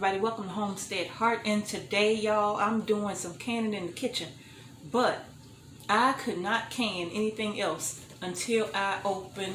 everybody, welcome to Homestead Heart. And today, y'all, I'm doing some canning in the kitchen, but I could not can anything else until I open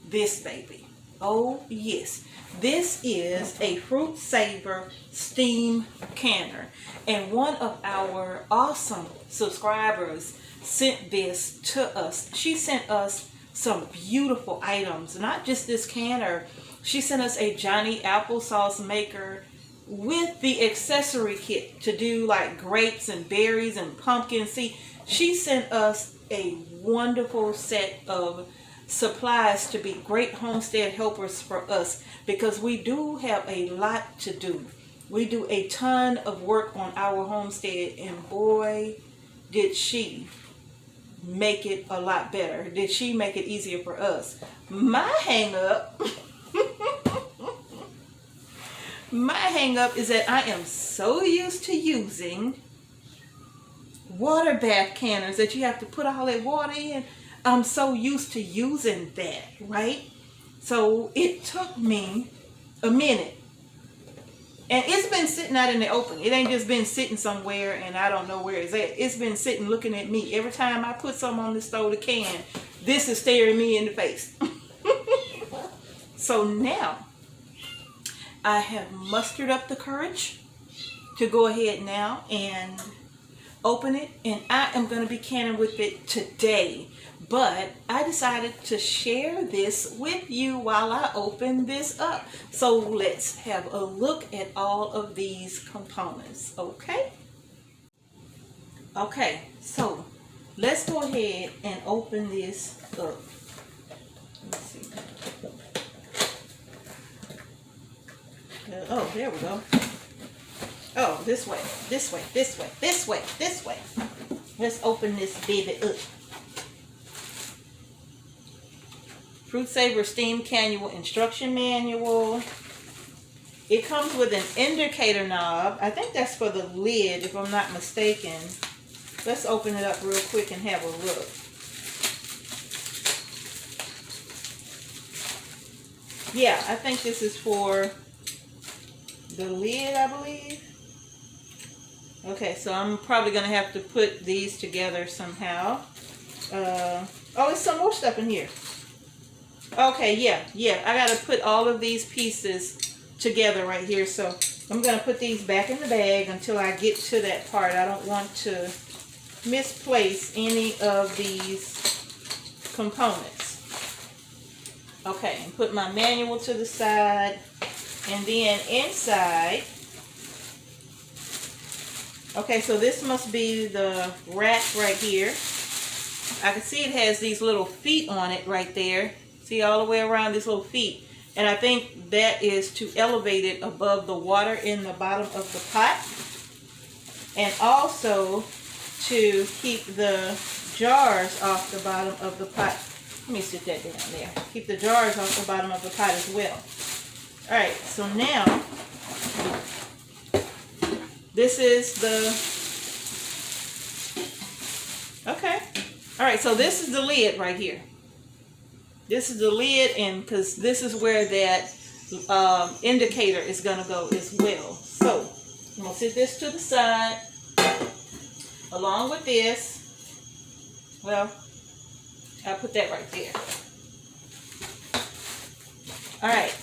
this baby. Oh yes, this is a Fruit Saver steam canner, and one of our awesome subscribers sent this to us. She sent us some beautiful items, not just this canner. She sent us a Johnny applesauce maker with the accessory kit to do like grapes and berries and pumpkins. See, she sent us a wonderful set of supplies to be great homestead helpers for us, because we do have a lot to do. We do a ton of work on our homestead, and boy, did she make it a lot better. Did she make it easier for us? My hang up is that I am so used to using water bath canners that you have to put all that water in. I'm so used to using that, right? So it took me a minute. And it's been sitting out in the open. It ain't just been sitting somewhere and I don't know where it's at. It's been sitting looking at me. Every time I put something on the stove to can, this is staring me in the face. So now, I have mustered up the courage to go ahead now and open it, and I am going to be canning with it today. But I decided to share this with you while I open this up. So let's have a look at all of these components, okay? Okay, so let's go ahead and open this up. Let's see. Oh, there we go. Oh, this way, this way, this way, this way, this way. Let's open this baby up. Fruit Saver Steam Cannual Instruction Manual. It comes with an indicator knob. I think that's for the lid, if I'm not mistaken. Let's open it up real quick and have a look. Yeah, I think this is for the lid, I believe. Okay, so I'm probably going to have to put these together somehow. Oh, there's some more stuff in here. Okay, yeah, I got to put all of these pieces together right here. So I'm going to put these back in the bag until I get to that part. I don't want to misplace any of these components. Okay, and put my manual to the side. And then inside, okay, so this must be the rack right here. I can see it has these little feet on it right there. See, all the way around these little feet. And I think that is to elevate it above the water in the bottom of the pot. And also to keep the jars off the bottom of the pot. Let me sit that down there. Keep the jars off the bottom of the pot as well. Alright, so now, this is the, okay. Alright, so this is the lid right here. This is the lid, and because this is where that indicator is going to go as well. So, I'm going to sit this to the side, along with this. Well, I'll put that right there. Alright.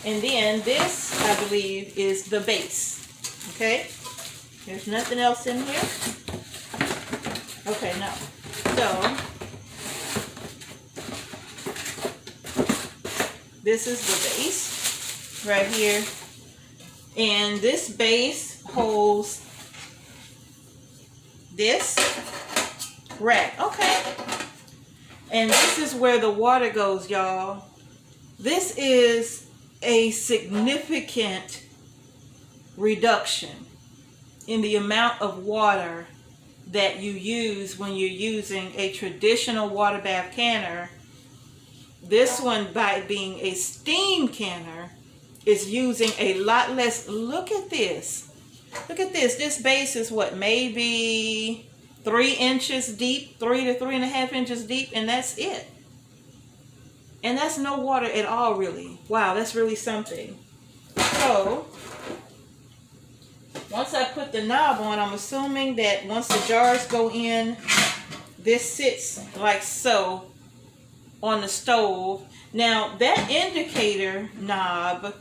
And then this, I believe, is the base. Okay? There's nothing else in here. Okay, no. So, this is the base right here. And this base holds this rack. Okay. And this is where the water goes, y'all. This is a significant reduction in the amount of water that you use when you're using a traditional water bath canner. This one, by being a steam canner, is using a lot less. Look at this. Look at this. This base is what, maybe 3 inches deep, 3 to 3.5 inches deep, and that's it. And that's no water at all, really. Wow, that's really something. So, once I put the knob on, I'm assuming that once the jars go in, this sits like so on the stove. Now that indicator knob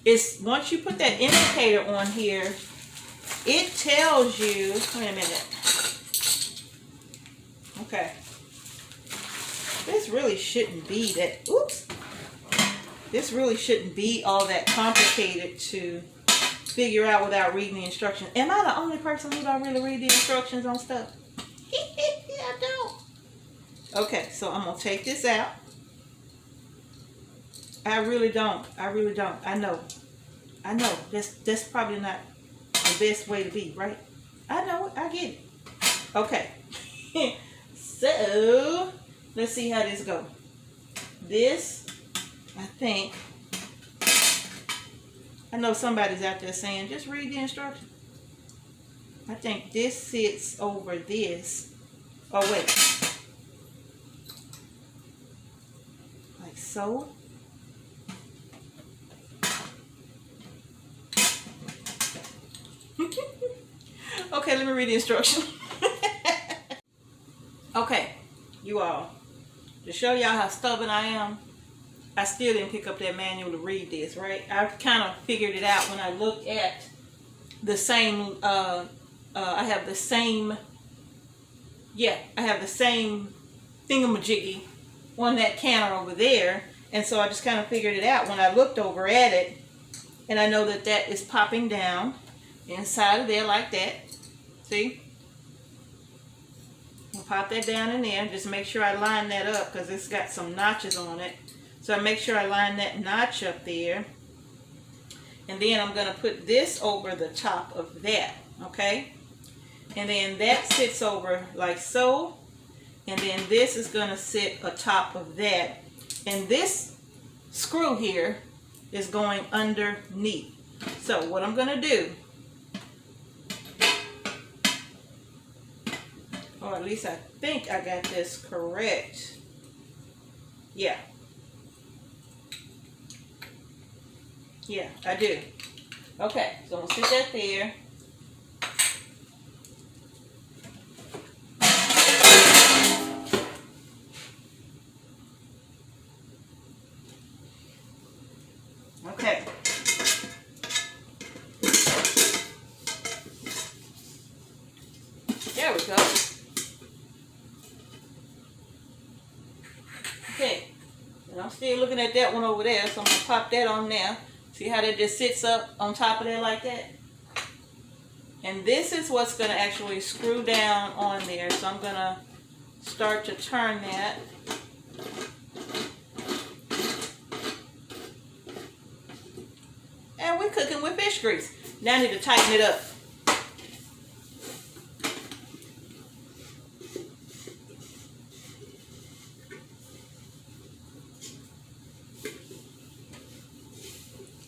is, once you put that indicator on here, it tells you, wait a minute. Okay. This really shouldn't be that, oops. This really shouldn't be all that complicated to figure out without reading the instructions. Am I the only person who don't really read the instructions on stuff? I don't. Okay, so I'm going to take this out. I really don't. I really don't. I know. That's probably not the best way to be, right? I know it. I get it. Okay. So, let's see how this goes. This, I think, I know somebody's out there saying, just read the instructions. I think this sits over this. Oh, wait. Like so. Okay, let me read the instructions. Okay, you all, to show y'all how stubborn I am, I still didn't pick up that manual to read this, right? I kind of figured it out when I looked at the same, I have the same thingamajiggy on that counter over there. And so I just kind of figured it out when I looked over at it. And I know that that is popping down inside of there like that. See? I'll pop that down in there. Just make sure I line that up because it's got some notches on it. So I make sure I line that notch up there. And then I'm going to put this over the top of that. Okay? And then that sits over like so. And then this is going to sit atop of that. And this screw here is going underneath. So what I'm going to do, or at least I think I got this correct. Yeah. Yeah, I do. Okay, so I'm going to sit that there. Okay. There we go. Okay. And I'm still looking at that one over there, so I'm going to pop that on there. See how that just sits up on top of there like that? And this is what's going to actually screw down on there. So I'm going to start to turn that. And we're cooking with fish grease. Now I need to tighten it up.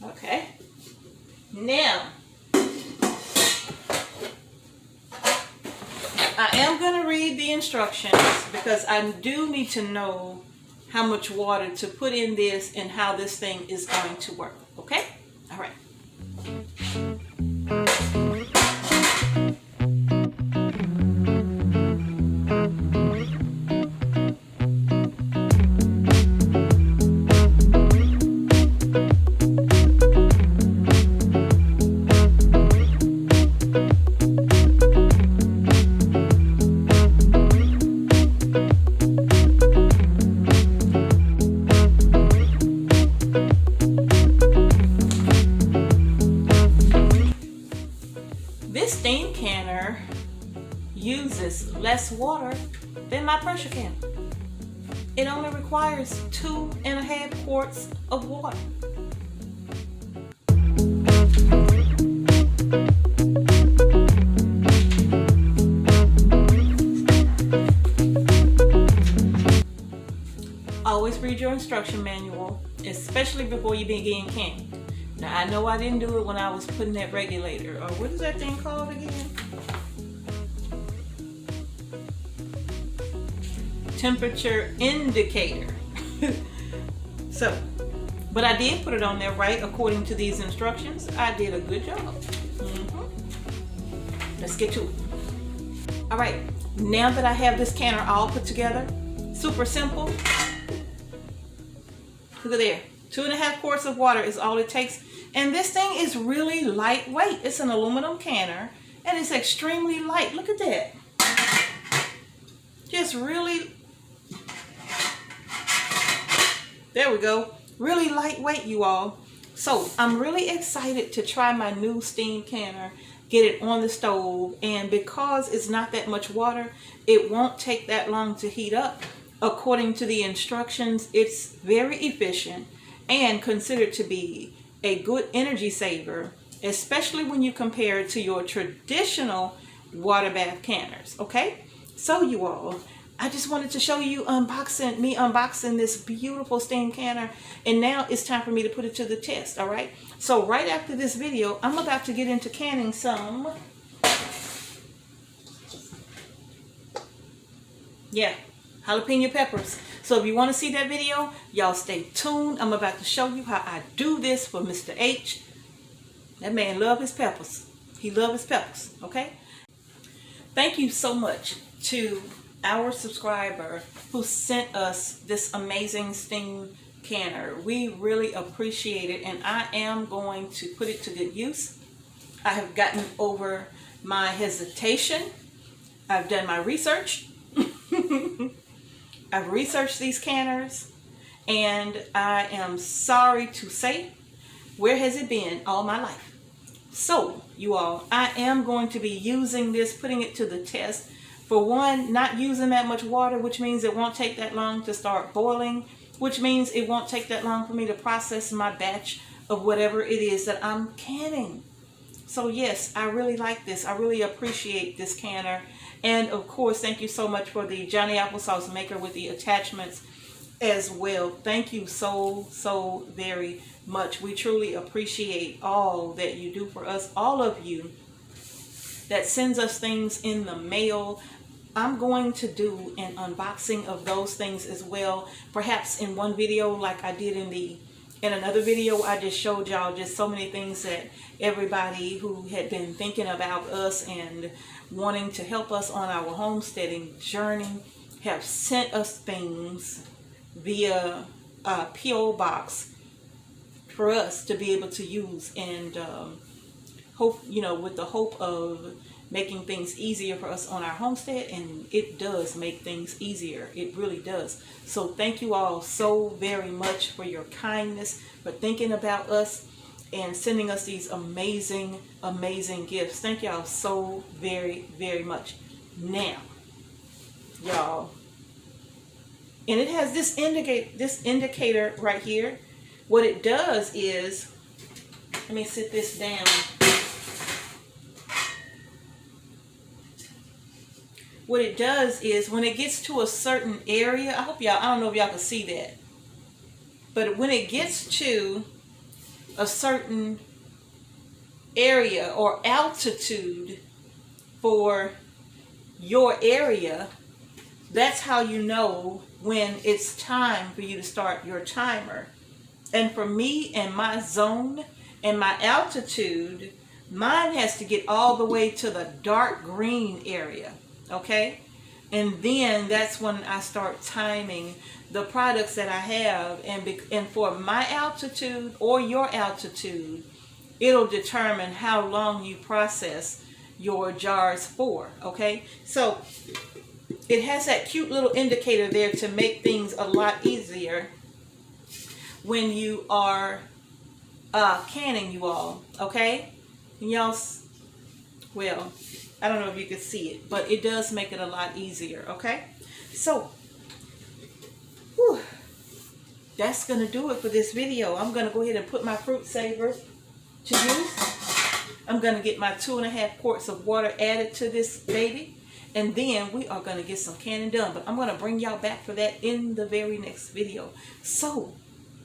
Okay. Now, I am going to read the instructions because I do need to know how much water to put in this and how this thing is going to work. Okay? All right. This steam canner uses less water than my pressure canner. It only requires 2.5 quarts of water. Always read your instruction manual, especially before you begin canning. Now, I know I didn't do it when I was putting that regulator, or what is that thing called again? Temperature indicator. So, but I did put it on there right according to these instructions. I did a good job. let's get to it. All right, now that I have this canner all put together, super simple. Look at there, 2.5 quarts of water is all it takes. And this thing is really lightweight. It's an aluminum canner and it's extremely light. Look at that. Just really, there we go. Really lightweight, you all. So I'm really excited to try my new steam canner, get it on the stove, and because it's not that much water, it won't take that long to heat up. According to the instructions, it's very efficient and considered to be a good energy saver, especially when you compare it to your traditional water bath canners. Okay, so you all, I just wanted to show you unboxing this beautiful steam canner, and now it's time for me to put it to the test. All right, so right after this video, I'm about to get into canning some jalapeno peppers. So if you want to see that video, y'all stay tuned. I'm about to show you how I do this for Mr. H. That man loves his peppers. He loves his peppers, okay? Thank you so much to our subscriber who sent us this amazing steam canner. We really appreciate it, and I am going to put it to good use. I have gotten over my hesitation. I've done my research. I've researched these canners, and I am sorry to say, where has it been all my life? So, you all, I am going to be using this, putting it to the test. For one, not using that much water, which means it won't take that long to start boiling, which means it won't take that long for me to process my batch of whatever it is that I'm canning. So yes, I really like this. I really appreciate this canner. And of course, thank you so much for the Johnny Applesauce maker with the attachments as well. Thank you so very much. We truly appreciate all that you do for us, all of you that sends us things in the mail. I'm going to do an unboxing of those things as well, perhaps in one video like I did in another video. I just showed y'all just so many things that everybody who had been thinking about us and wanting to help us on our homesteading journey have sent us things via P.O. box for us to be able to use, and hope, with the hope of making things easier for us on our homestead. And it does make things easier. It really does. So thank you all so very much for your kindness, for thinking about us and sending us these amazing gifts. Thank y'all so very much. Now, y'all, and it has this indicator right here. What it does is, let me sit this down. What it does is, when it gets to a certain area, I don't know if y'all can see that, but when it gets to a certain area or altitude for your area, that's how you know when it's time for you to start your timer. And for me and my zone and my altitude, mine has to get all the way to the dark green area, okay? And then that's when I start timing the products that I have. And for my altitude or your altitude, it'll determine how long you process your jars for, okay? So it has that cute little indicator there to make things a lot easier when you are canning, you all, okay? And y'all, well, I don't know if you can see it, but it does make it a lot easier, okay? So, that's going to do it for this video. I'm going to go ahead and put my fruit saver to use. I'm going to get my 2.5 quarts of water added to this baby, and then we are going to get some canning done. But I'm going to bring y'all back for that in the very next video. So,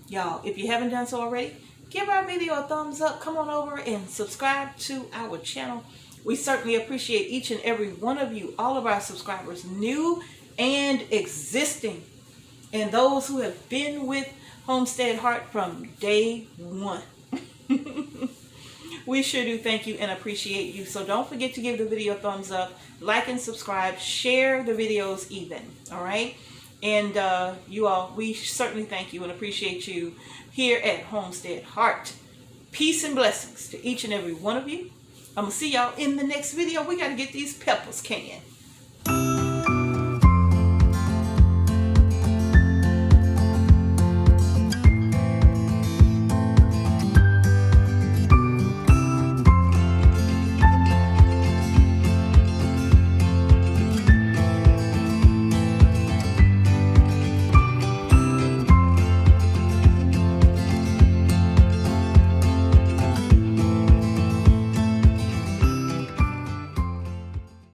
y'all, if you haven't done so already, give our video a thumbs up. Come on over and subscribe to our channel. We certainly appreciate each and every one of you, all of our subscribers, new and existing, and those who have been with Homestead Heart from day one. We sure do thank you and appreciate you. So don't forget to give the video a thumbs up, like and subscribe, share the videos even, all right? And you all, we certainly thank you and appreciate you here at Homestead Heart. Peace and blessings to each and every one of you. I'm going to see y'all in the next video. We got to get these peppers canned.